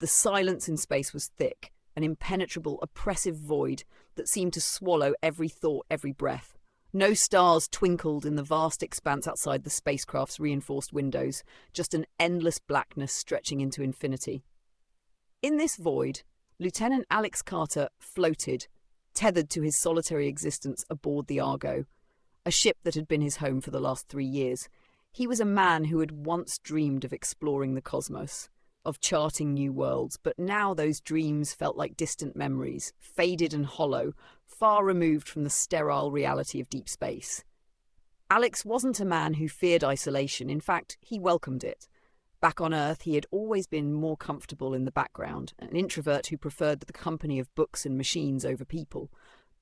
The silence in space was thick, an impenetrable, oppressive void that seemed to swallow every thought, every breath. No stars twinkled in the vast expanse outside the spacecraft's reinforced windows, just an endless blackness stretching into infinity. In this void, Lieutenant Alex Carter floated, tethered to his solitary existence aboard the Argo, a ship that had been his home for the last 3 years. He was a man who had once dreamed of exploring the cosmos, of charting new worlds, but now those dreams felt like distant memories, faded and hollow, far removed from the sterile reality of deep space. Alex wasn't a man who feared isolation. In fact, he welcomed it. Back on Earth, he had always been more comfortable in the background, an introvert who preferred the company of books and machines over people.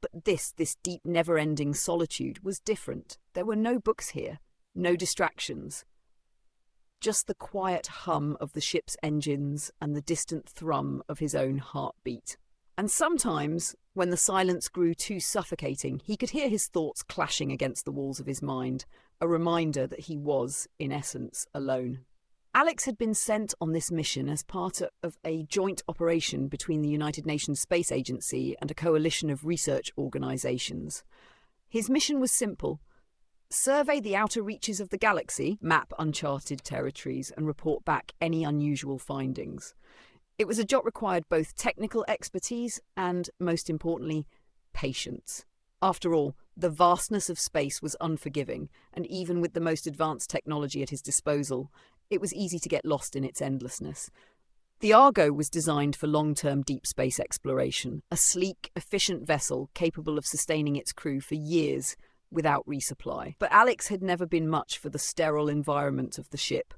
But this deep, never-ending solitude was different. There were no books here, no distractions. Just the quiet hum of the ship's engines and the distant thrum of his own heartbeat. And sometimes, when the silence grew too suffocating, he could hear his thoughts clashing against the walls of his mind, a reminder that he was, in essence, alone. Alex had been sent on this mission as part of a joint operation between the United Nations Space Agency and a coalition of research organizations. His mission was simple: survey the outer reaches of the galaxy, map uncharted territories, and report back any unusual findings. It was a job required both technical expertise and, most importantly, patience. After all, the vastness of space was unforgiving, and even with the most advanced technology at his disposal, it was easy to get lost in its endlessness. The Argo was designed for long-term deep space exploration, a sleek, efficient vessel capable of sustaining its crew for years without resupply. But Alex had never been much for the sterile environment of the ship.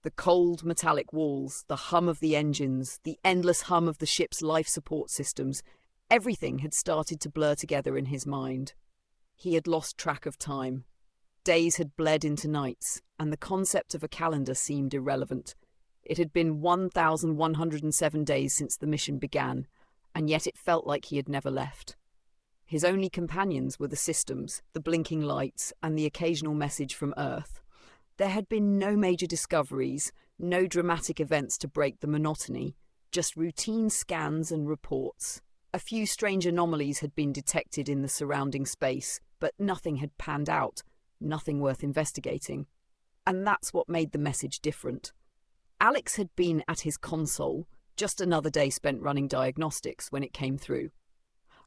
The cold, metallic walls, the hum of the engines, the endless hum of the ship's life support systems, everything had started to blur together in his mind. He had lost track of time. Days had bled into nights, and the concept of a calendar seemed irrelevant. It had been 1,107 days since the mission began, and yet it felt like he had never left. His only companions were the systems, the blinking lights, and the occasional message from Earth. There had been no major discoveries, no dramatic events to break the monotony, just routine scans and reports. A few strange anomalies had been detected in the surrounding space, but nothing had panned out, nothing worth investigating. And that's what made the message different. Alex had been at his console, just another day spent running diagnostics, when it came through.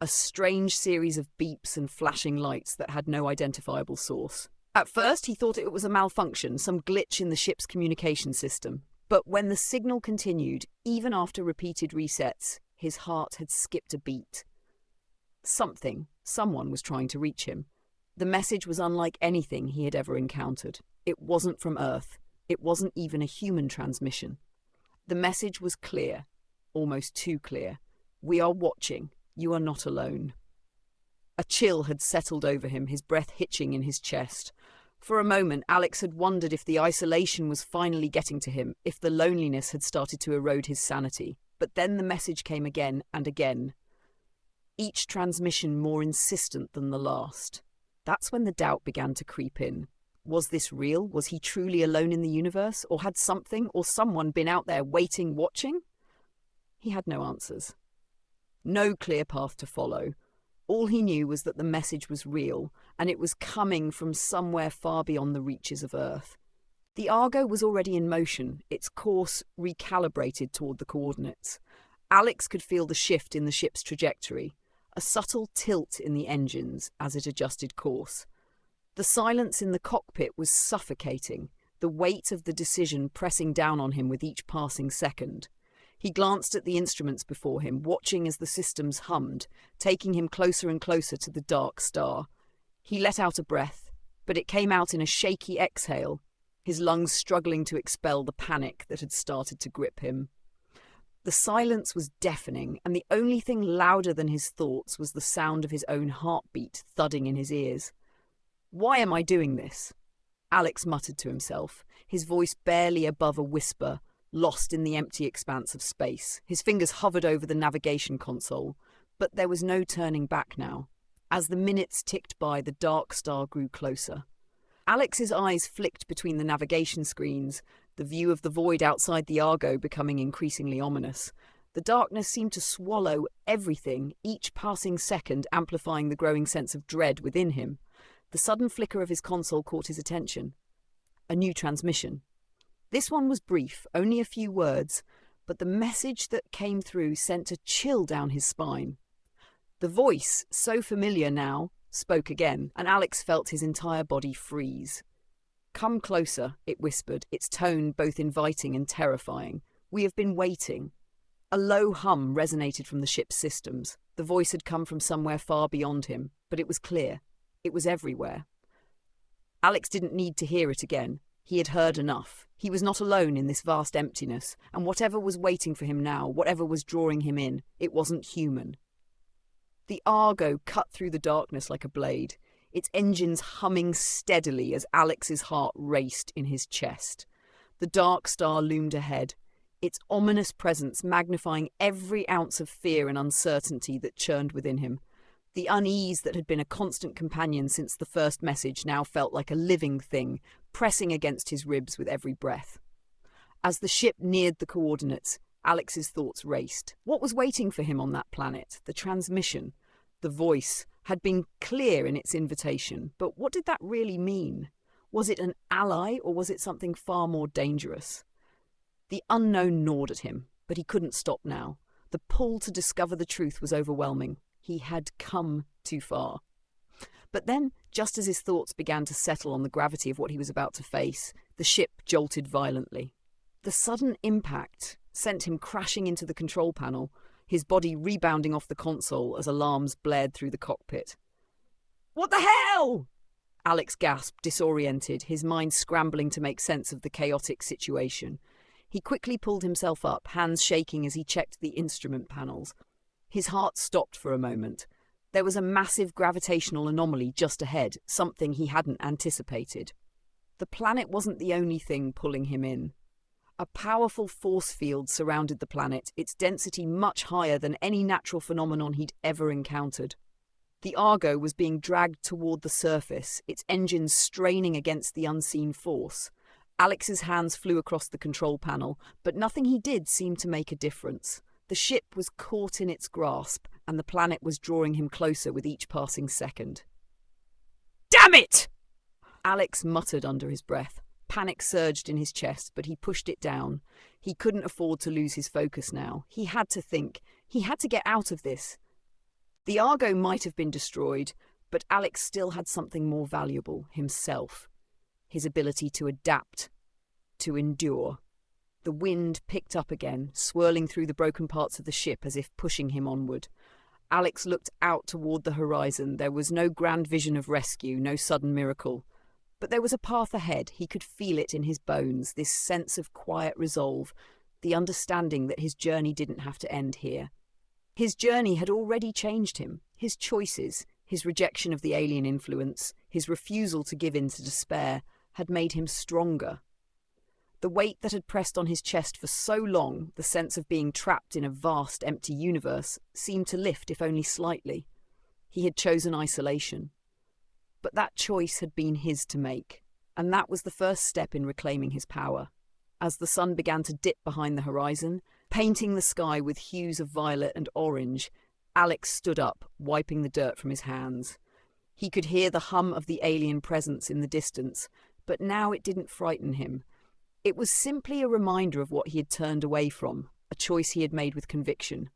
A strange series of beeps and flashing lights that had no identifiable source. At first, he thought it was a malfunction, some glitch in the ship's communication system. But when the signal continued, even after repeated resets, his heart had skipped a beat. Someone was trying to reach him. The message was unlike anything he had ever encountered. It wasn't from Earth. It wasn't even a human transmission. The message was clear, almost too clear. We are watching. You are not alone. A chill had settled over him, his breath hitching in his chest. For a moment, Alex had wondered if the isolation was finally getting to him, if the loneliness had started to erode his sanity. But then the message came again and again, each transmission more insistent than the last. That's when the doubt began to creep in. Was this real? Was he truly alone in the universe? Or had something or someone been out there waiting, watching? He had no answers. No clear path to follow. All he knew was that the message was real, and it was coming from somewhere far beyond the reaches of Earth. The Argo was already in motion, its course recalibrated toward the coordinates. Alex could feel the shift in the ship's trajectory, a subtle tilt in the engines as it adjusted course. The silence in the cockpit was suffocating, the weight of the decision pressing down on him with each passing second. He glanced at the instruments before him, watching as the systems hummed, taking him closer and closer to the dark star. He let out a breath, but it came out in a shaky exhale, his lungs struggling to expel the panic that had started to grip him. The silence was deafening, and the only thing louder than his thoughts was the sound of his own heartbeat thudding in his ears. "Why am I doing this?" Alex muttered to himself, his voice barely above a whisper, lost in the empty expanse of space. His fingers hovered over the navigation console, but there was no turning back now. As the minutes ticked by, the dark star grew closer. Alex's eyes flicked between the navigation screens, the view of the void outside the Argo becoming increasingly ominous. The darkness seemed to swallow everything, each passing second amplifying the growing sense of dread within him. The sudden flicker of his console caught his attention. A new transmission. This one was brief, only a few words, but the message that came through sent a chill down his spine. The voice, so familiar now, spoke again, and Alex felt his entire body freeze. "Come closer," it whispered, its tone both inviting and terrifying. "We have been waiting." A low hum resonated from the ship's systems. The voice had come from somewhere far beyond him, but it was clear. It was everywhere. Alex didn't need to hear it again. He had heard enough. He was not alone in this vast emptiness, and whatever was waiting for him now, whatever was drawing him in, it wasn't human. The Argo cut through the darkness like a blade, its engines humming steadily as Alex's heart raced in his chest. The dark star loomed ahead, its ominous presence magnifying every ounce of fear and uncertainty that churned within him. The unease that had been a constant companion since the first message now felt like a living thing, pressing against his ribs with every breath. As the ship neared the coordinates, Alex's thoughts raced. What was waiting for him on that planet? The transmission, the voice, had been clear in its invitation, but what did that really mean? Was it an ally, or was it something far more dangerous? The unknown gnawed at him, but he couldn't stop now. The pull to discover the truth was overwhelming. He had come too far. But then, just as his thoughts began to settle on the gravity of what he was about to face, the ship jolted violently. The sudden impact sent him crashing into the control panel, his body rebounding off the console as alarms blared through the cockpit. "What the hell?" Alex gasped, disoriented, his mind scrambling to make sense of the chaotic situation. He quickly pulled himself up, hands shaking as he checked the instrument panels. His heart stopped for a moment. There was a massive gravitational anomaly just ahead, something he hadn't anticipated. The planet wasn't the only thing pulling him in. A powerful force field surrounded the planet, its density much higher than any natural phenomenon he'd ever encountered. The Argo was being dragged toward the surface, its engines straining against the unseen force. Alex's hands flew across the control panel, but nothing he did seemed to make a difference. The ship was caught in its grasp, and the planet was drawing him closer with each passing second. "Damn it!" Alex muttered under his breath. Panic surged in his chest, but he pushed it down. He couldn't afford to lose his focus now. He had to think. He had to get out of this. The Argo might have been destroyed, but Alex still had something more valuable, himself. His ability to adapt, to endure. The wind picked up again, swirling through the broken parts of the ship as if pushing him onward. Alex looked out toward the horizon. There was no grand vision of rescue, no sudden miracle. But there was a path ahead. He could feel it in his bones, this sense of quiet resolve, the understanding that his journey didn't have to end here. His journey had already changed him. His choices, his rejection of the alien influence, his refusal to give in to despair, had made him stronger. The weight that had pressed on his chest for so long, the sense of being trapped in a vast, empty universe, seemed to lift, if only slightly. He had chosen isolation. But that choice had been his to make, and that was the first step in reclaiming his power. As the sun began to dip behind the horizon, painting the sky with hues of violet and orange, Alex stood up, wiping the dirt from his hands. He could hear the hum of the alien presence in the distance, but now it didn't frighten him. It was simply a reminder of what he had turned away from, a choice he had made with conviction.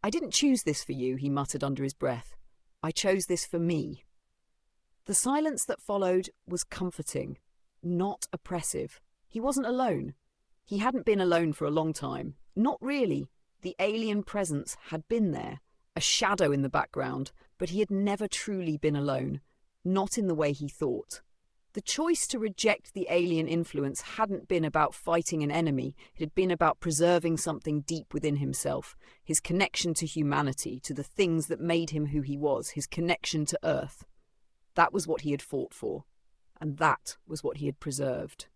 "I didn't choose this for you," he muttered under his breath. "I chose this for me." The silence that followed was comforting, not oppressive. He wasn't alone. He hadn't been alone for a long time. Not really. The alien presence had been there, a shadow in the background, but he had never truly been alone, not in the way he thought. The choice to reject the alien influence hadn't been about fighting an enemy. It had been about preserving something deep within himself, his connection to humanity, to the things that made him who he was, his connection to Earth. That was what he had fought for, and that was what he had preserved.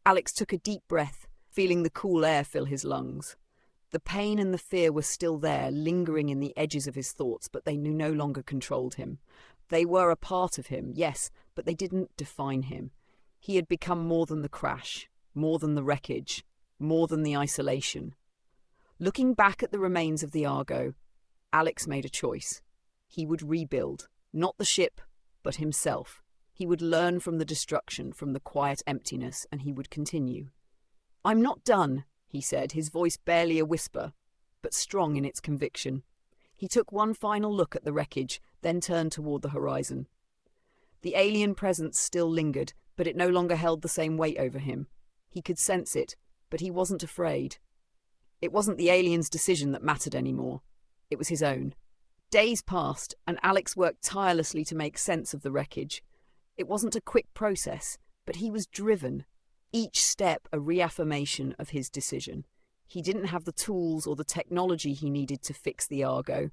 Alex took a deep breath, feeling the cool air fill his lungs. The pain and the fear were still there, lingering in the edges of his thoughts, but they no longer controlled him. They were a part of him, yes, but they didn't define him. He had become more than the crash, more than the wreckage, more than the isolation. Looking back at the remains of the Argo, Alex made a choice. He would rebuild, not the ship, but himself. He would learn from the destruction, from the quiet emptiness, and he would continue. "I'm not done," he said, his voice barely a whisper, but strong in its conviction. He took one final look at the wreckage, then turned toward the horizon. The alien presence still lingered, but it no longer held the same weight over him. He could sense it, but he wasn't afraid. It wasn't the alien's decision that mattered anymore. It was his own. Days passed, and Alex worked tirelessly to make sense of the wreckage. It wasn't a quick process, but he was driven, each step a reaffirmation of his decision. He didn't have the tools or the technology he needed to fix the Argo,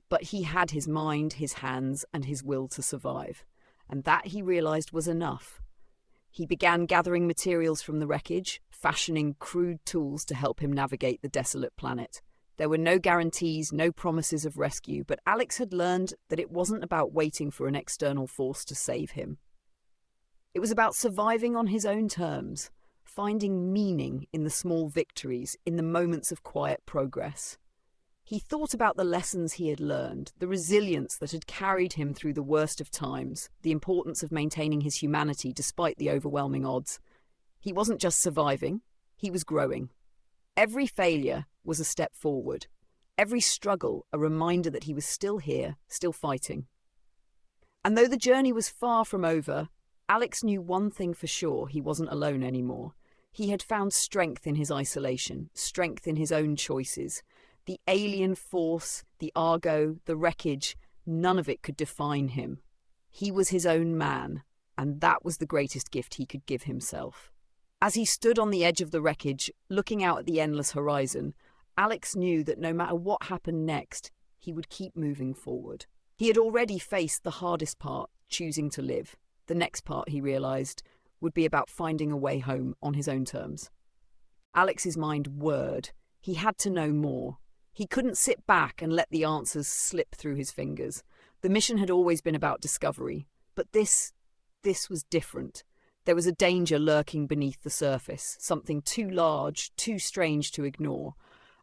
but he had his mind, his hands, and his will to survive. And that, he realized, was enough. He began gathering materials from the wreckage, fashioning crude tools to help him navigate the desolate planet. There were no guarantees, no promises of rescue, but Alex had learned that it wasn't about waiting for an external force to save him. It was about surviving on his own terms, finding meaning in the small victories, in the moments of quiet progress. He thought about the lessons he had learned, the resilience that had carried him through the worst of times, the importance of maintaining his humanity despite the overwhelming odds. He wasn't just surviving, he was growing. Every failure was a step forward. Every struggle a reminder that he was still here, still fighting. And though the journey was far from over, Alex knew one thing for sure: he wasn't alone anymore. He had found strength in his isolation, strength in his own choices. The alien force, the Argo, the wreckage, none of it could define him. He was his own man, and that was the greatest gift he could give himself. As he stood on the edge of the wreckage, looking out at the endless horizon, Alex knew that no matter what happened next, he would keep moving forward. He had already faced the hardest part, choosing to live. The next part, he realized, would be about finding a way home on his own terms. Alex's mind whirred. He had to know more. He couldn't sit back and let the answers slip through his fingers. The mission had always been about discovery, but this was different. There was a danger lurking beneath the surface, something too large, too strange to ignore.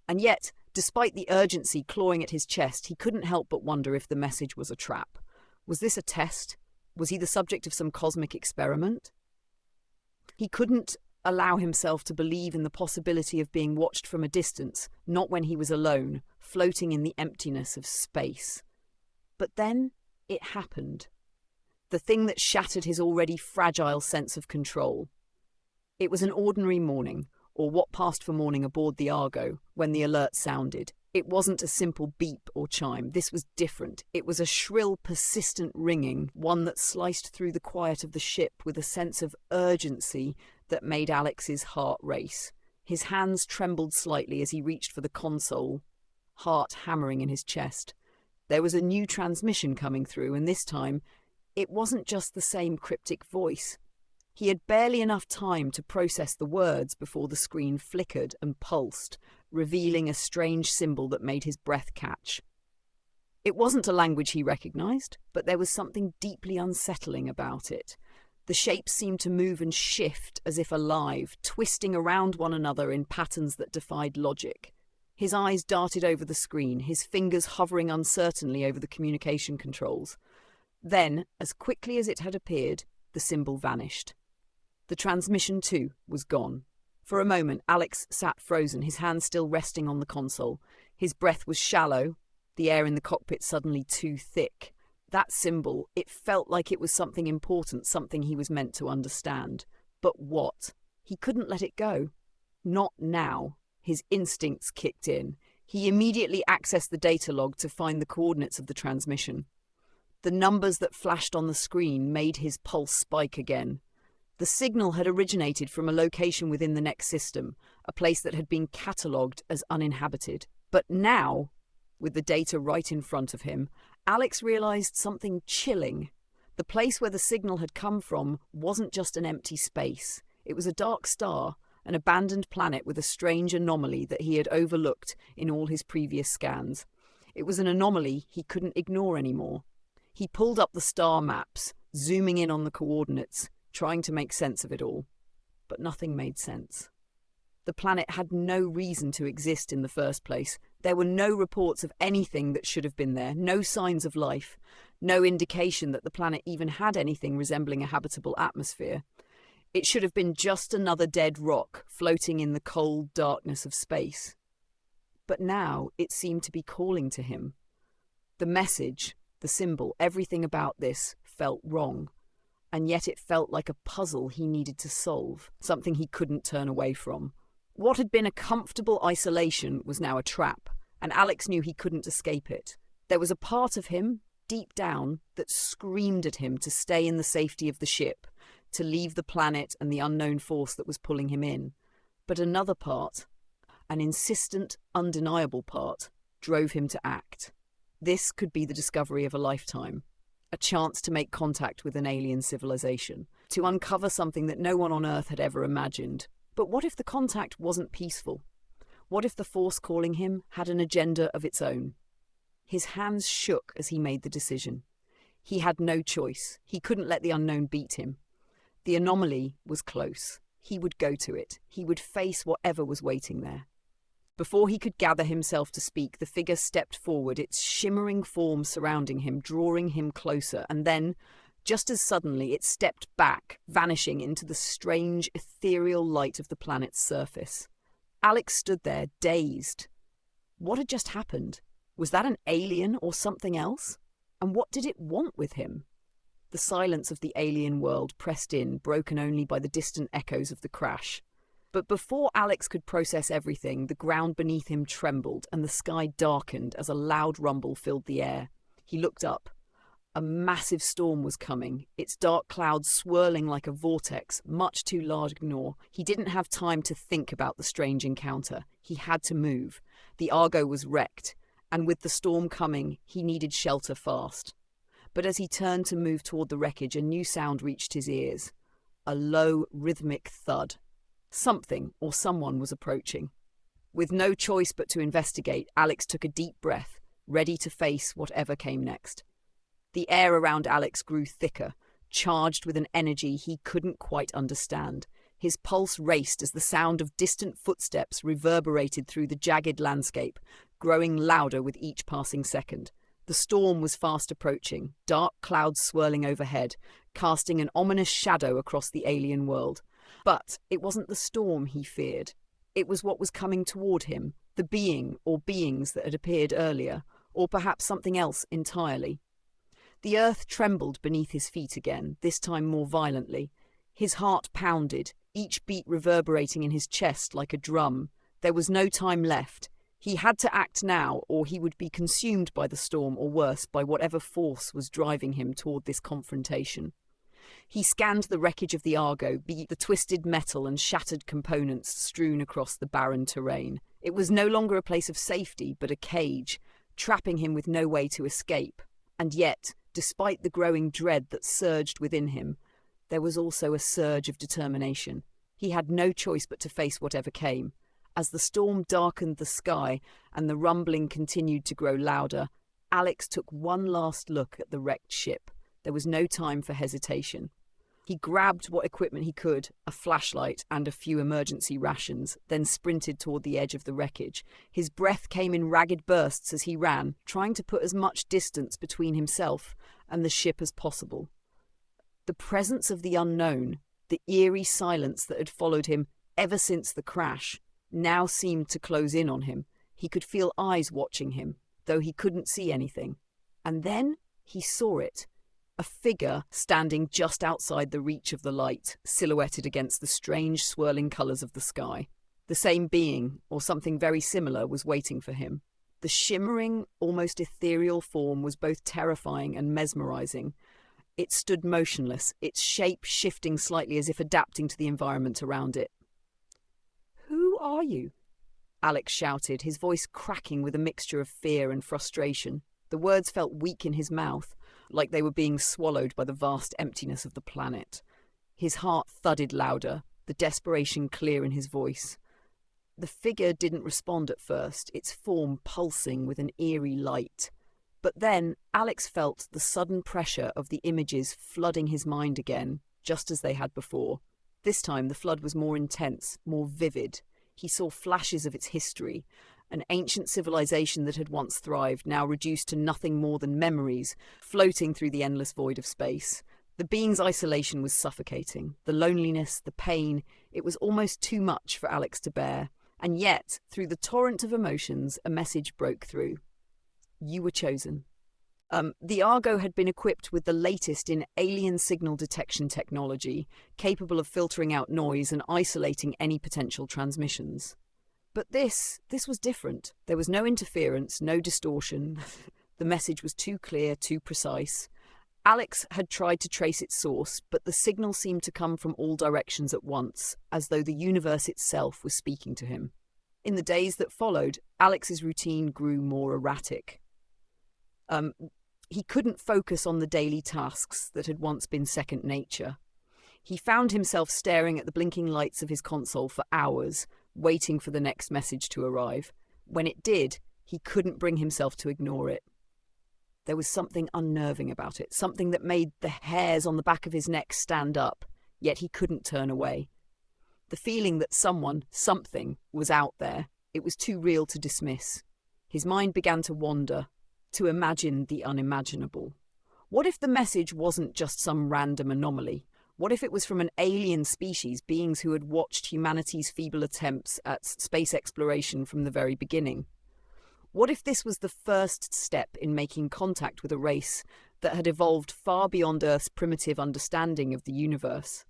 And yet, despite the urgency clawing at his chest, he couldn't help but wonder if the message was a trap. Was this a test? Was he the subject of some cosmic experiment? He couldn't allow himself to believe in the possibility of being watched from a distance, not when he was alone, floating in the emptiness of space. But then it happened. The thing that shattered his already fragile sense of control. It was an ordinary morning, or what passed for morning aboard the Argo, when the alert sounded. It wasn't a simple beep or chime. This was different. It was a shrill, persistent ringing, one that sliced through the quiet of the ship with a sense of urgency that made Alex's heart race. His hands trembled slightly as he reached for the console, heart hammering in his chest. There was a new transmission coming through, and this time, it wasn't just the same cryptic voice. He had barely enough time to process the words before the screen flickered and pulsed, revealing a strange symbol that made his breath catch. It wasn't a language he recognized, but there was something deeply unsettling about it. The shapes seemed to move and shift as if alive, twisting around one another in patterns that defied logic. His eyes darted over the screen, his fingers hovering uncertainly over the communication controls. Then, as quickly as it had appeared, the symbol vanished. The transmission, too, was gone. For a moment, Alex sat frozen, his hands still resting on the console. His breath was shallow, the air in the cockpit suddenly too thick. That symbol, it felt like it was something important, something he was meant to understand. But what? He couldn't let it go. Not now. His instincts kicked in. He immediately accessed the data log to find the coordinates of the transmission. The numbers that flashed on the screen made his pulse spike again. The signal had originated from a location within the next system, a place that had been catalogued as uninhabited. But now, with the data right in front of him, Alex realized something chilling. The place where the signal had come from wasn't just an empty space. It was a dark star, an abandoned planet with a strange anomaly that he had overlooked in all his previous scans. It was an anomaly he couldn't ignore anymore. He pulled up the star maps, zooming in on the coordinates, trying to make sense of it all. but nothing made sense. The planet had no reason to exist in the first place. There were no reports of anything that should have been there, no signs of life, no indication that the planet even had anything resembling a habitable atmosphere. It should have been just another dead rock floating in the cold darkness of space. But now it seemed to be calling to him. The message, the symbol, everything about this felt wrong. And yet it felt like a puzzle he needed to solve, something he couldn't turn away from. What had been a comfortable isolation was now a trap, and Alex knew he couldn't escape it. There was a part of him, deep down, that screamed at him to stay in the safety of the ship, to leave the planet and the unknown force that was pulling him in. But another part, an insistent, undeniable part, drove him to act. This could be the discovery of a lifetime, a chance to make contact with an alien civilization, to uncover something that no one on Earth had ever imagined. But what if the contact wasn't peaceful? What if the force calling him had an agenda of its own? His hands shook as he made the decision. He had no choice. He couldn't let the unknown beat him. The anomaly was close. He would go to it. He would face whatever was waiting there. Before he could gather himself to speak, the figure stepped forward, its shimmering form surrounding him, drawing him closer, and then, just as suddenly, it stepped back, vanishing into the strange, ethereal light of the planet's surface. Alex stood there, dazed. What had just happened? Was that an alien or something else? And what did it want with him? The silence of the alien world pressed in, broken only by the distant echoes of the crash. But before Alex could process everything, the ground beneath him trembled and the sky darkened as a loud rumble filled the air. He looked up. A massive storm was coming, its dark clouds swirling like a vortex, much too large to ignore. He didn't have time to think about the strange encounter. He had to move. The Argo was wrecked, and with the storm coming, he needed shelter fast. But as he turned to move toward the wreckage, a new sound reached his ears. A low, rhythmic thud. Something or someone was approaching. With no choice but to investigate, Alex took a deep breath, ready to face whatever came next. The air around Alex grew thicker, charged with an energy he couldn't quite understand. His pulse raced as the sound of distant footsteps reverberated through the jagged landscape, growing louder with each passing second. The storm was fast approaching, dark clouds swirling overhead, casting an ominous shadow across the alien world. But it wasn't the storm he feared. It was what was coming toward him, the being or beings that had appeared earlier, or perhaps something else entirely. The earth trembled beneath his feet again, this time more violently. His heart pounded, each beat reverberating in his chest like a drum. There was no time left. He had to act now, or he would be consumed by the storm, or worse, by whatever force was driving him toward this confrontation. He scanned the wreckage of the Argo, the twisted metal and shattered components strewn across the barren terrain. It was no longer a place of safety, but a cage, trapping him with no way to escape. And yet, despite the growing dread that surged within him, there was also a surge of determination. He had no choice but to face whatever came. As the storm darkened the sky and the rumbling continued to grow louder, Alex took one last look at the wrecked ship. There was no time for hesitation. He grabbed what equipment he could, a flashlight and a few emergency rations, then sprinted toward the edge of the wreckage. His breath came in ragged bursts as he ran, trying to put as much distance between himself and the ship as possible. The presence of the unknown, the eerie silence that had followed him ever since the crash, now seemed to close in on him. He could feel eyes watching him, though he couldn't see anything. And then he saw it. A figure standing just outside the reach of the light, silhouetted against the strange swirling colours of the sky. The same being, or something very similar, was waiting for him. The shimmering, almost ethereal form was both terrifying and mesmerising. It stood motionless, its shape shifting slightly as if adapting to the environment around it. "Who are you?" Alex shouted, his voice cracking with a mixture of fear and frustration. The words felt weak in his mouth, like they were being swallowed by the vast emptiness of the planet. His heart thudded louder, the desperation clear in his voice. The figure didn't respond at first, its form pulsing with an eerie light. But then Alex felt the sudden pressure of the images flooding his mind again, just as they had before. This time the flood was more intense, more vivid. He saw flashes of its history, an ancient civilization that had once thrived, now reduced to nothing more than memories, floating through the endless void of space. The being's isolation was suffocating. The loneliness, the pain, it was almost too much for Alex to bear. And yet, through the torrent of emotions, a message broke through. You were chosen. The Argo had been equipped with the latest in alien signal detection technology, capable of filtering out noise and isolating any potential transmissions. But this was different. There was no interference, no distortion. The message was too clear, too precise. Alex had tried to trace its source, but the signal seemed to come from all directions at once, as though the universe itself was speaking to him. In the days that followed, Alex's routine grew more erratic. He couldn't focus on the daily tasks that had once been second nature. He found himself staring at the blinking lights of his console for hours, waiting for the next message to arrive. When it did, he couldn't bring himself to ignore it. There was something unnerving about it, something that made the hairs on the back of his neck stand up, yet he couldn't turn away. The feeling that something was out there, it was too real to dismiss. His mind began to wander, to imagine the unimaginable. What if the message wasn't just some random anomaly? What if it was from an alien species, beings who had watched humanity's feeble attempts at space exploration from the very beginning? What if this was the first step in making contact with a race that had evolved far beyond Earth's primitive understanding of the universe?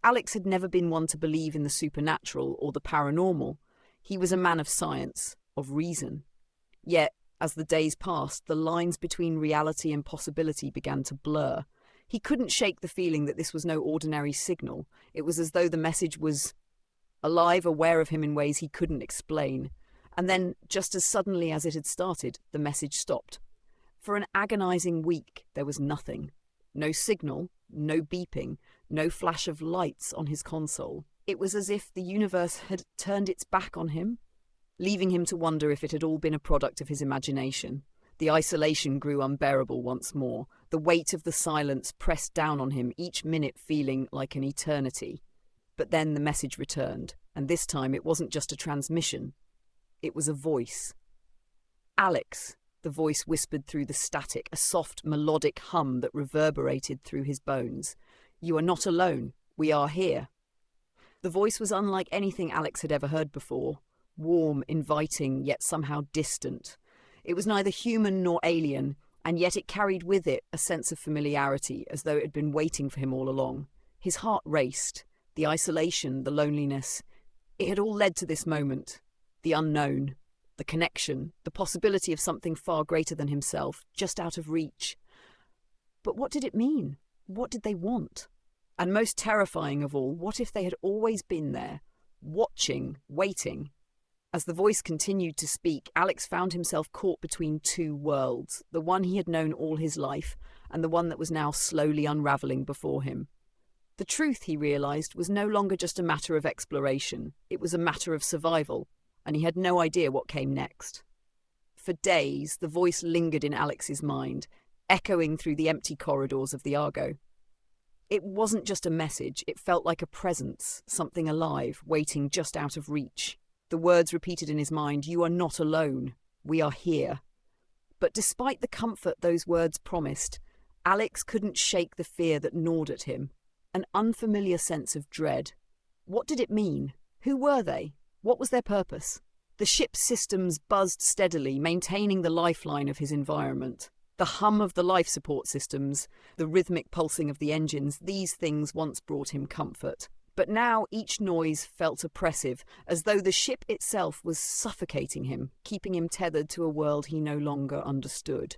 Alex had never been one to believe in the supernatural or the paranormal. He was a man of science, of reason. Yet, as the days passed, the lines between reality and possibility began to blur. He couldn't shake the feeling that this was no ordinary signal. It was as though the message was alive, aware of him in ways he couldn't explain. And then, just as suddenly as it had started, the message stopped. For an agonizing week, there was nothing. No signal, no beeping, no flash of lights on his console. It was as if the universe had turned its back on him, leaving him to wonder if it had all been a product of his imagination. The isolation grew unbearable once more. The weight of the silence pressed down on him, each minute feeling like an eternity. But then the message returned, and this time it wasn't just a transmission. It was a voice. Alex, the voice whispered through the static, a soft, melodic hum that reverberated through his bones. You are not alone. We are here. The voice was unlike anything Alex had ever heard before. Warm, inviting, yet somehow distant. It was neither human nor alien, and yet it carried with it a sense of familiarity, as though it had been waiting for him all along. His heart raced. The isolation, the loneliness. It had all led to this moment. The unknown, the connection, the possibility of something far greater than himself, just out of reach. But what did it mean? What did they want? And most terrifying of all, what if they had always been there, watching, waiting? As the voice continued to speak, Alex found himself caught between two worlds, the one he had known all his life, and the one that was now slowly unravelling before him. The truth, he realised, was no longer just a matter of exploration. It was a matter of survival, and he had no idea what came next. For days, the voice lingered in Alex's mind, echoing through the empty corridors of the Argo. It wasn't just a message, it felt like a presence, something alive, waiting just out of reach. The words repeated in his mind, you are not alone, we are here. But despite the comfort those words promised, Alex couldn't shake the fear that gnawed at him, an unfamiliar sense of dread. What did it mean? Who were they? What was their purpose? The ship's systems buzzed steadily, maintaining the lifeline of his environment. The hum of the life support systems, the rhythmic pulsing of the engines, these things once brought him comfort. But now each noise felt oppressive, as though the ship itself was suffocating him, keeping him tethered to a world he no longer understood.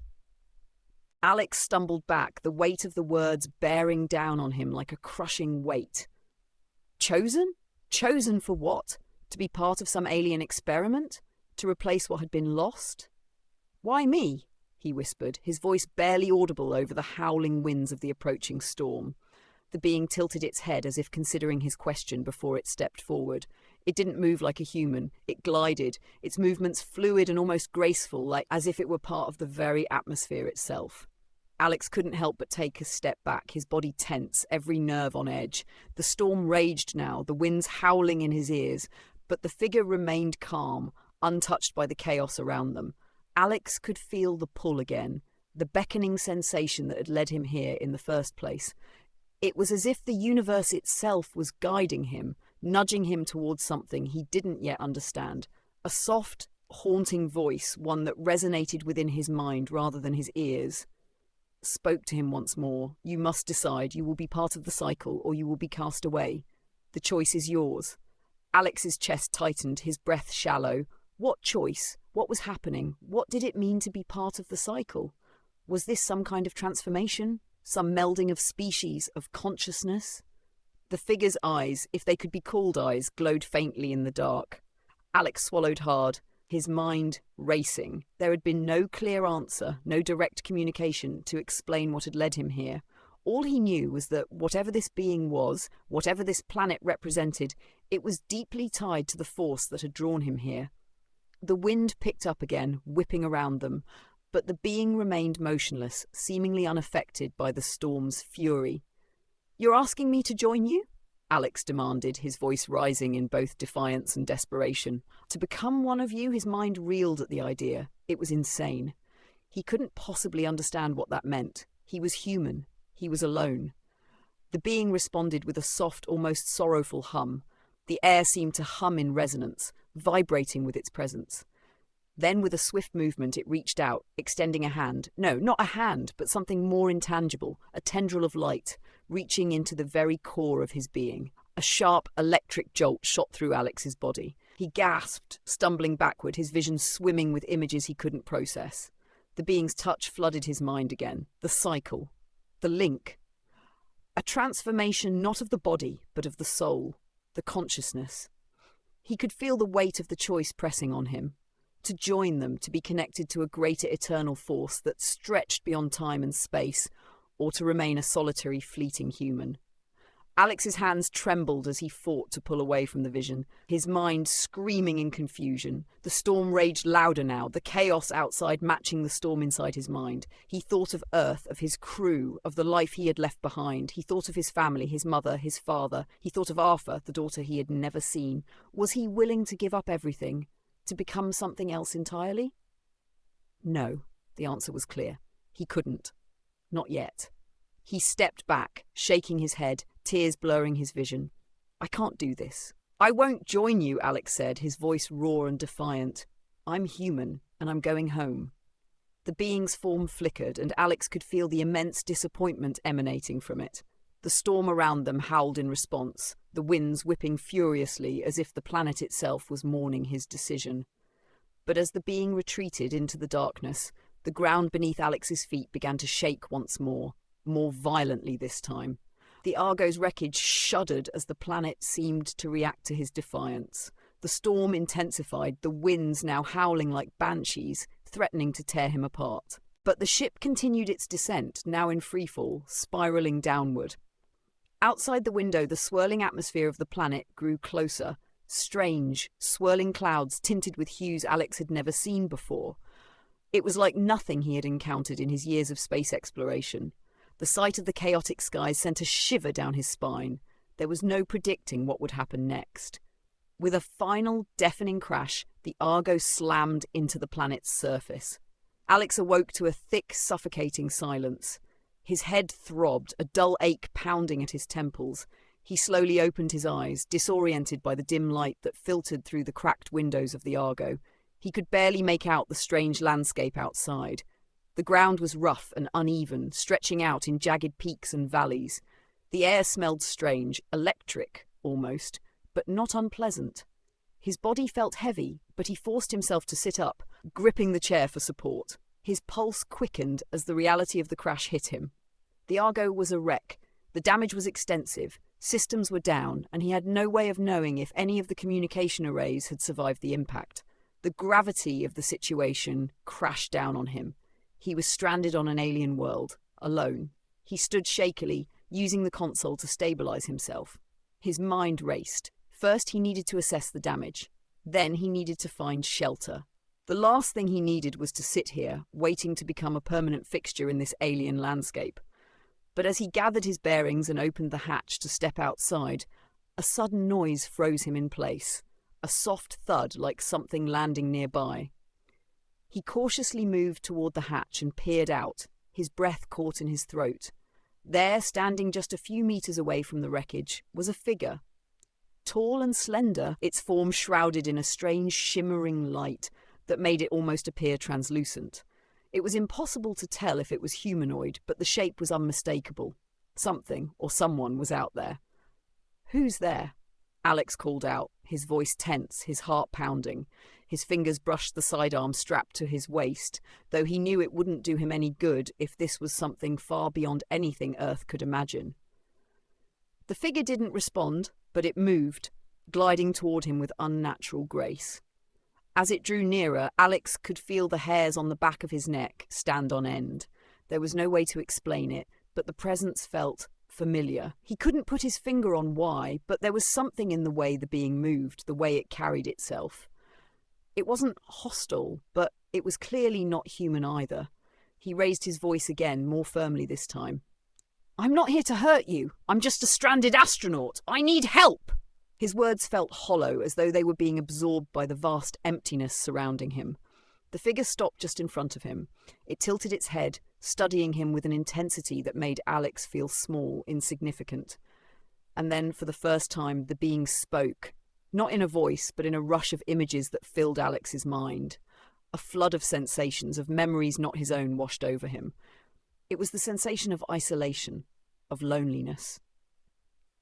Alex stumbled back, the weight of the words bearing down on him like a crushing weight. Chosen? Chosen for what? To be part of some alien experiment? To replace what had been lost? Why me? He whispered, his voice barely audible over the howling winds of the approaching storm. The being tilted its head as if considering his question before it stepped forward. It didn't move like a human. It glided, its movements fluid and almost graceful, like as if it were part of the very atmosphere itself. Alex couldn't help but take a step back, his body tense, every nerve on edge. The storm raged now, the winds howling in his ears, but the figure remained calm, untouched by the chaos around them. Alex could feel the pull again, the beckoning sensation that had led him here in the first place. It was as if the universe itself was guiding him, nudging him towards something he didn't yet understand. A soft, haunting voice, one that resonated within his mind rather than his ears, spoke to him once more. You must decide. You will be part of the cycle or you will be cast away. The choice is yours. Alex's chest tightened, his breath shallow. What choice? What was happening? What did it mean to be part of the cycle? Was this some kind of transformation? Some melding of species, of consciousness? The figure's eyes, if they could be called eyes, glowed faintly in the dark. Alex swallowed hard, his mind racing. There had been no clear answer, no direct communication to explain what had led him here. All he knew was that whatever this being was, whatever this planet represented, it was deeply tied to the force that had drawn him here. The wind picked up again, whipping around them, but the being remained motionless, seemingly unaffected by the storm's fury. "You're asking me to join you?" Alex demanded, his voice rising in both defiance and desperation. To become one of you, his mind reeled at the idea. It was insane. He couldn't possibly understand what that meant. He was human. He was alone. The being responded with a soft, almost sorrowful hum. The air seemed to hum in resonance, vibrating with its presence. Then, with a swift movement, it reached out, extending a hand. No, not a hand, but something more intangible, a tendril of light, reaching into the very core of his being. A sharp, electric jolt shot through Alex's body. He gasped, stumbling backward, his vision swimming with images he couldn't process. The being's touch flooded his mind again. The cycle. The link. A transformation not of the body, but of the soul. The consciousness. He could feel the weight of the choice pressing on him. To join them, to be connected to a greater eternal force that stretched beyond time and space, or to remain a solitary, fleeting human. Alex's hands trembled as he fought to pull away from the vision, his mind screaming in confusion. The storm raged louder now, the chaos outside matching the storm inside his mind. He thought of Earth, of his crew, of the life he had left behind. He thought of his family, his mother, his father. He thought of Arthur, the daughter he had never seen. Was he willing to give up everything, to become something else entirely? No, the answer was clear. He couldn't. Not yet. He stepped back, shaking his head, tears blurring his vision. "I can't do this." "I won't join you," Alex said, his voice raw and defiant. "I'm human, and I'm going home." The being's form flickered, and Alex could feel the immense disappointment emanating from it. The storm around them howled in response, the winds whipping furiously as if the planet itself was mourning his decision. But as the being retreated into the darkness, the ground beneath Alex's feet began to shake once more violently this time. The Argo's wreckage shuddered as the planet seemed to react to his defiance. The storm intensified, the winds now howling like banshees, threatening to tear him apart. But the ship continued its descent, now in freefall, spiraling downward. Outside the window, the swirling atmosphere of the planet grew closer. Strange, swirling clouds tinted with hues Alex had never seen before. It was like nothing he had encountered in his years of space exploration. The sight of the chaotic skies sent a shiver down his spine. There was no predicting what would happen next. With a final, deafening crash, the Argo slammed into the planet's surface. Alex awoke to a thick, suffocating silence. His head throbbed, a dull ache pounding at his temples. He slowly opened his eyes, disoriented by the dim light that filtered through the cracked windows of the Argo. He could barely make out the strange landscape outside. The ground was rough and uneven, stretching out in jagged peaks and valleys. The air smelled strange, electric, almost, but not unpleasant. His body felt heavy, but he forced himself to sit up, gripping the chair for support. His pulse quickened as the reality of the crash hit him. The Argo was a wreck. The damage was extensive. Systems were down, and he had no way of knowing if any of the communication arrays had survived the impact. The gravity of the situation crashed down on him. He was stranded on an alien world, alone. He stood shakily, using the console to stabilize himself. His mind raced. First, he needed to assess the damage. Then he needed to find shelter. The last thing he needed was to sit here, waiting to become a permanent fixture in this alien landscape. But as he gathered his bearings and opened the hatch to step outside, a sudden noise froze him in place, a soft thud like something landing nearby. He cautiously moved toward the hatch and peered out, his breath caught in his throat. There, standing just a few meters away from the wreckage, was a figure. Tall and slender, its form shrouded in a strange shimmering light that made it almost appear translucent. It was impossible to tell if it was humanoid, but the shape was unmistakable. Something or someone was out there. "Who's there?" Alex called out, his voice tense, his heart pounding. His fingers brushed the sidearm strapped to his waist, though he knew it wouldn't do him any good if this was something far beyond anything Earth could imagine. The figure didn't respond, but it moved, gliding toward him with unnatural grace. As it drew nearer, Alex could feel the hairs on the back of his neck stand on end. There was no way to explain it, but the presence felt familiar. He couldn't put his finger on why, but there was something in the way the being moved, the way it carried itself. It wasn't hostile, but it was clearly not human either. He raised his voice again, more firmly this time. "I'm not here to hurt you. I'm just a stranded astronaut. I need help!" His words felt hollow, as though they were being absorbed by the vast emptiness surrounding him. The figure stopped just in front of him. It tilted its head, studying him with an intensity that made Alex feel small, insignificant. And then, for the first time, the being spoke. Not in a voice, but in a rush of images that filled Alex's mind. A flood of sensations, of memories not his own, washed over him. It was the sensation of isolation, of loneliness.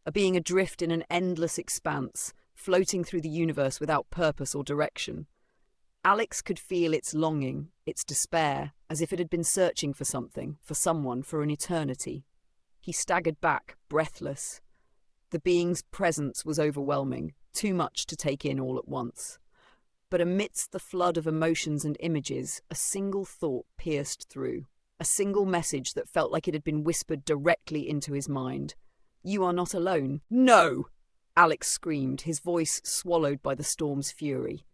A being adrift in an endless expanse, floating through the universe without purpose or direction. Alex could feel its longing, its despair, as if it had been searching for something, for someone, for an eternity. He staggered back, breathless. The being's presence was overwhelming, too much to take in all at once. But amidst the flood of emotions and images, a single thought pierced through. A single message that felt like it had been whispered directly into his mind. "You are not alone." "No!" Alex screamed, his voice swallowed by the storm's fury.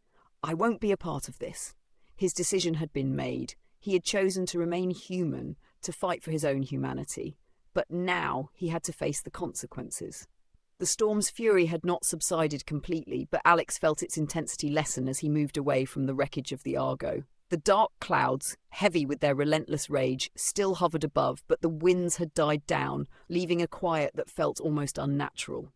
"I won't be a part of this." His decision had been made. He had chosen to remain human, to fight for his own humanity. But now he had to face the consequences. The storm's fury had not subsided completely, but Alex felt its intensity lessen as he moved away from the wreckage of the Argo. The dark clouds, heavy with their relentless rage, still hovered above, but the winds had died down, leaving a quiet that felt almost unnatural.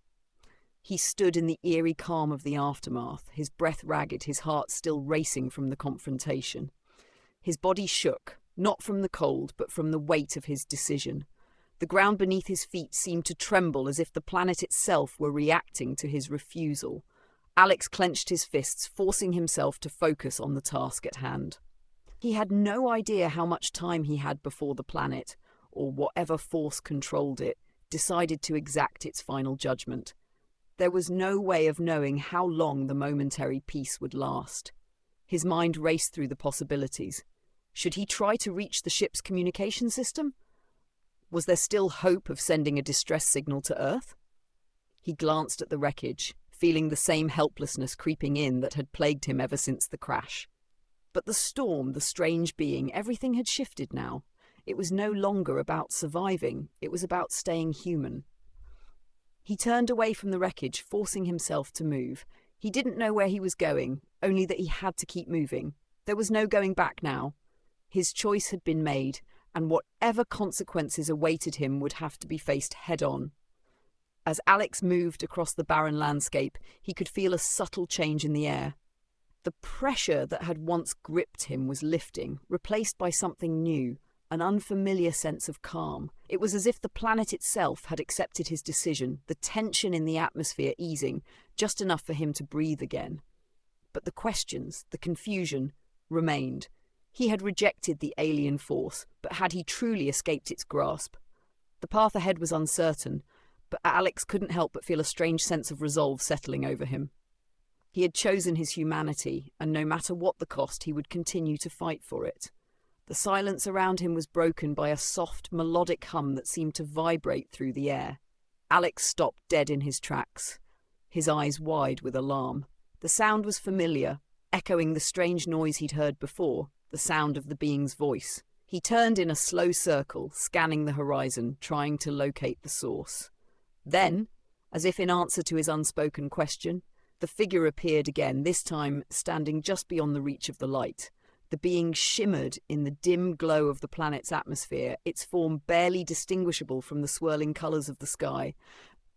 He stood in the eerie calm of the aftermath, his breath ragged, his heart still racing from the confrontation. His body shook, not from the cold, but from the weight of his decision. The ground beneath his feet seemed to tremble as if the planet itself were reacting to his refusal. Alex clenched his fists, forcing himself to focus on the task at hand. He had no idea how much time he had before the planet, or whatever force controlled it, decided to exact its final judgment. There was no way of knowing how long the momentary peace would last. His mind raced through the possibilities. Should he try to reach the ship's communication system? Was there still hope of sending a distress signal to Earth? He glanced at the wreckage, feeling the same helplessness creeping in that had plagued him ever since the crash. But the storm, the strange being, everything had shifted now. It was no longer about surviving, it was about staying human. He turned away from the wreckage, forcing himself to move. He didn't know where he was going, only that he had to keep moving. There was no going back now. His choice had been made, and whatever consequences awaited him would have to be faced head-on. As Alex moved across the barren landscape, he could feel a subtle change in the air. The pressure that had once gripped him was lifting, replaced by something new, an unfamiliar sense of calm. It was as if the planet itself had accepted his decision, the tension in the atmosphere easing, just enough for him to breathe again. But the questions, the confusion, remained. He had rejected the alien force, but had he truly escaped its grasp? The path ahead was uncertain, but Alex couldn't help but feel a strange sense of resolve settling over him. He had chosen his humanity, and no matter what the cost, he would continue to fight for it. The silence around him was broken by a soft, melodic hum that seemed to vibrate through the air. Alex stopped dead in his tracks, his eyes wide with alarm. The sound was familiar, echoing the strange noise he'd heard before, the sound of the being's voice. He turned in a slow circle, scanning the horizon, trying to locate the source. Then, as if in answer to his unspoken question, the figure appeared again, this time standing just beyond the reach of the light. The being shimmered in the dim glow of the planet's atmosphere, its form barely distinguishable from the swirling colours of the sky.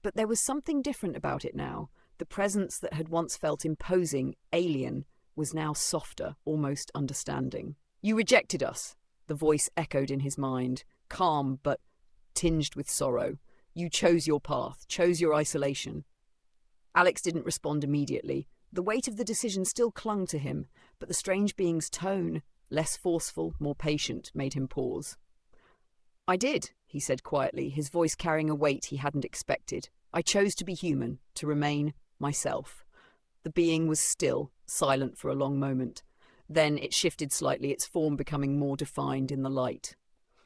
But there was something different about it now. The presence that had once felt imposing, alien, was now softer, almost understanding. "You rejected us," the voice echoed in his mind, calm but tinged with sorrow. "You chose your path, chose your isolation." Alex didn't respond immediately. The weight of the decision still clung to him, but the strange being's tone, less forceful, more patient, made him pause. "I did," he said quietly, his voice carrying a weight he hadn't expected. "I chose to be human, to remain myself." The being was still, silent for a long moment. Then it shifted slightly, its form becoming more defined in the light.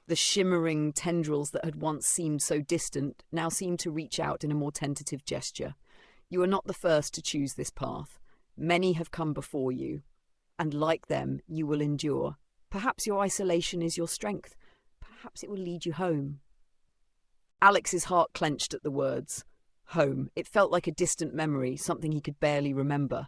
The shimmering tendrils that had once seemed so distant now seemed to reach out in a more tentative gesture. "You are not the first to choose this path. Many have come before you, and like them, you will endure. Perhaps your isolation is your strength. Perhaps it will lead you home." Alex's heart clenched at the words. Home. It felt like a distant memory, something he could barely remember.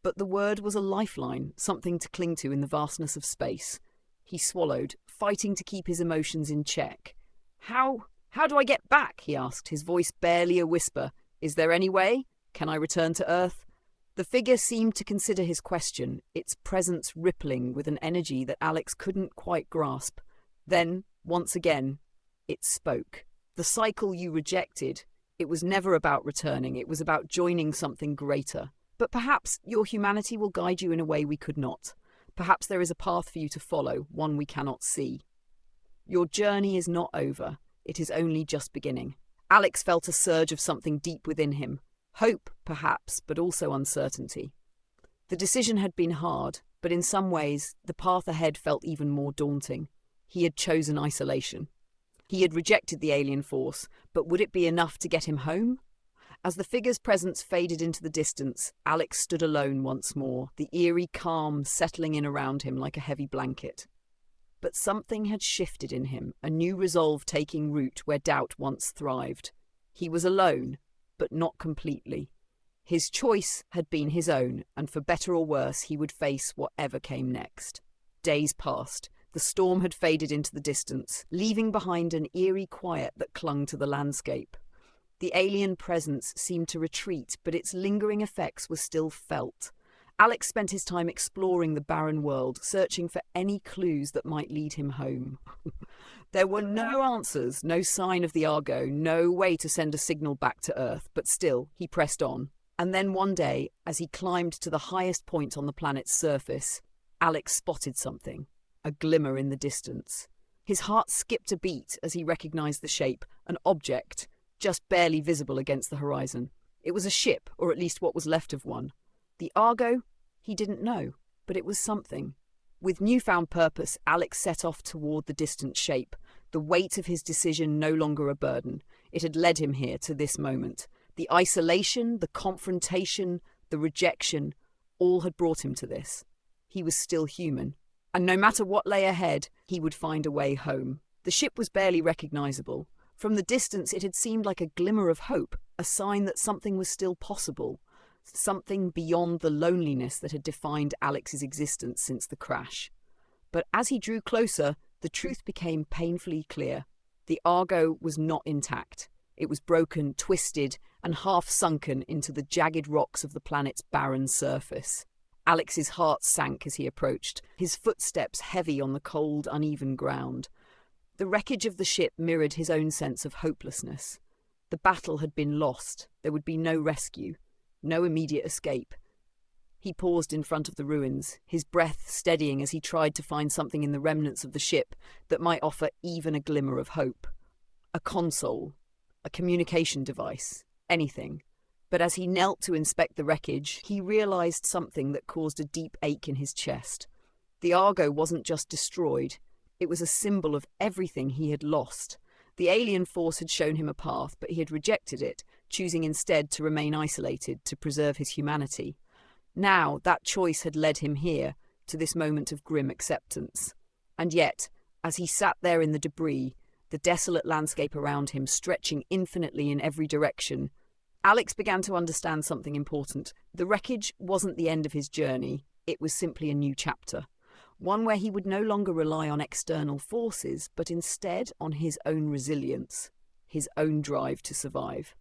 But the word was a lifeline, something to cling to in the vastness of space. He swallowed, fighting to keep his emotions in check. How do I get back?" he asked, his voice barely a whisper. "Is there any way? Can I return to Earth?" The figure seemed to consider his question, its presence rippling with an energy that Alex couldn't quite grasp. Then, once again, it spoke. "The cycle you rejected, it was never about returning, it was about joining something greater. But perhaps your humanity will guide you in a way we could not. Perhaps there is a path for you to follow, one we cannot see. Your journey is not over, it is only just beginning." Alex felt a surge of something deep within him. Hope, perhaps, but also uncertainty. The decision had been hard, but in some ways, the path ahead felt even more daunting. He had chosen isolation. He had rejected the alien force, but would it be enough to get him home? As the figure's presence faded into the distance, Alex stood alone once more, the eerie calm settling in around him like a heavy blanket. But something had shifted in him, a new resolve taking root where doubt once thrived. He was alone, but not completely. His choice had been his own, and for better or worse, he would face whatever came next. Days passed. The storm had faded into the distance, leaving behind an eerie quiet that clung to the landscape. The alien presence seemed to retreat, but its lingering effects were still felt. Alex spent his time exploring the barren world, searching for any clues that might lead him home. There were no answers, no sign of the Argo, no way to send a signal back to Earth, but still, he pressed on. And then one day, as he climbed to the highest point on the planet's surface, Alex spotted something, a glimmer in the distance. His heart skipped a beat as he recognized the shape, an object, just barely visible against the horizon. It was a ship, or at least what was left of one. The Argo? He didn't know, but it was something. With newfound purpose, Alex set off toward the distant shape, the weight of his decision no longer a burden. It had led him here to this moment. The isolation, the confrontation, the rejection, all had brought him to this. He was still human, and no matter what lay ahead, he would find a way home. The ship was barely recognizable. From the distance, it had seemed like a glimmer of hope, a sign that something was still possible, something beyond the loneliness that had defined Alex's existence since the crash. But as he drew closer, the truth became painfully clear. The Argo was not intact. It was broken, twisted, and half sunken into the jagged rocks of the planet's barren surface. Alex's heart sank as he approached, his footsteps heavy on the cold, uneven ground. The wreckage of the ship mirrored his own sense of hopelessness. The battle had been lost. There would be no rescue, no immediate escape. He paused in front of the ruins, his breath steadying as he tried to find something in the remnants of the ship that might offer even a glimmer of hope. A console, a communication device, anything. But as he knelt to inspect the wreckage, he realized something that caused a deep ache in his chest. The Argo wasn't just destroyed. It was a symbol of everything he had lost. The alien force had shown him a path, but he had rejected it, choosing instead to remain isolated, to preserve his humanity. Now that choice had led him here, to this moment of grim acceptance. And yet, as he sat there in the debris, the desolate landscape around him stretching infinitely in every direction, Alex began to understand something important. The wreckage wasn't the end of his journey, it was simply a new chapter. One where he would no longer rely on external forces, but instead on his own resilience, his own drive to survive.